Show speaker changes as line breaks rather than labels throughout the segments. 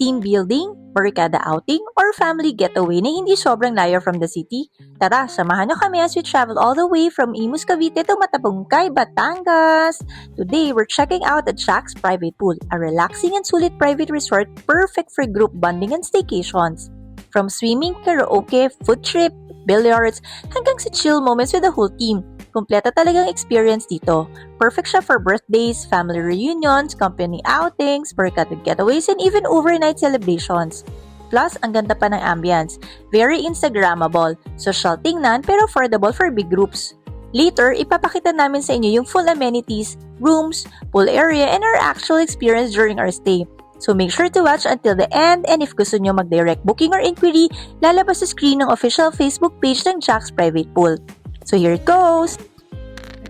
team building, barkada outing, or family getaway na hindi sobrang layo from the city? Tara, samahan nyo kami as we travel all the way from Imus, Cavite to Matabungkay, Batangas! Today, we're checking out the Jack's Private Pool, a relaxing and sulit private resort perfect for group bonding and staycations. From swimming, karaoke, food trip, billiards, hanggang sa chill moments with the whole team. Kompleta talagang experience dito. Perfect siya for birthdays, family reunions, company outings, barkada getaways, and even overnight celebrations. Plus, ang ganda pa ng ambience. Very Instagrammable, social tingnan pero affordable for big groups. Later, ipapakita namin sa inyo yung full amenities, rooms, pool area, and our actual experience during our stay. So make sure to watch until the end, and if gusto nyo mag-direct booking or inquiry, lalabas sa screen ng official Facebook page ng Jack's Private Pool. So here it goes!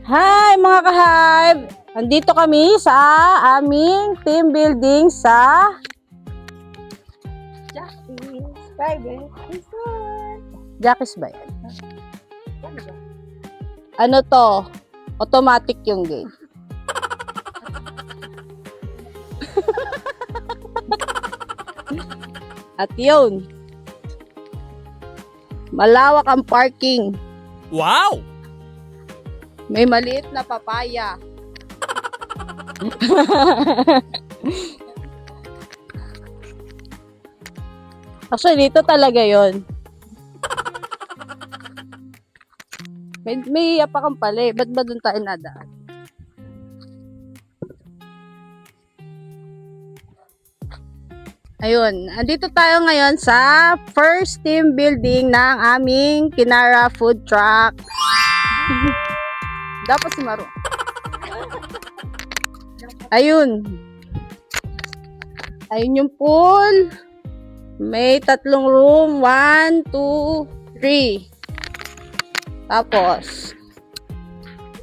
Hi mga ka-Hive! Andito kami sa aming team building sa
Jack's Private Resort.
Jack's ba yan? Ano to? Automatic yung gate. At yun, malawak ang parking.
Wow!
May maliit na papaya. Actually, dito talaga yon. May apa kang pala eh. Ba't ba doon tayo nadaan? Ayun, andito tayo ngayon sa first team building ng aming Kinara food truck. Dapat si Maru. Ayun. Ayun yung pool. May 3 room. 1, 2, 3. Tapos,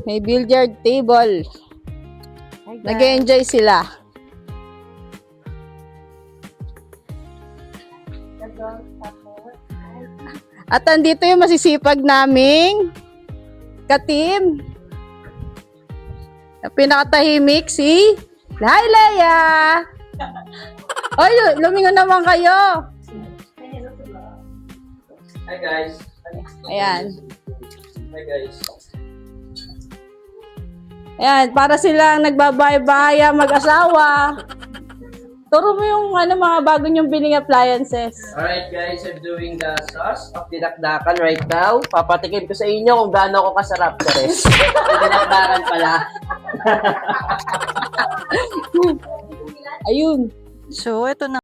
may billiard table. Nag-enjoy sila. At andito yung masisipag naming ka-team. Pinakatahimik si Lailaya. Oy, lumingon naman kayo.
Hi guys.
Ayan.
Hi guys.
Ayan, para silang nagbabay-baya mag-asawa. Turo mo yung mga bago nyong biling appliances.
Alright guys, I'm doing the sauce of dinakdakan right now. Papatikim ko sa inyo kung gaano ako kasarap sa res. Dinakdakan pala.
Ayun.
So, ito na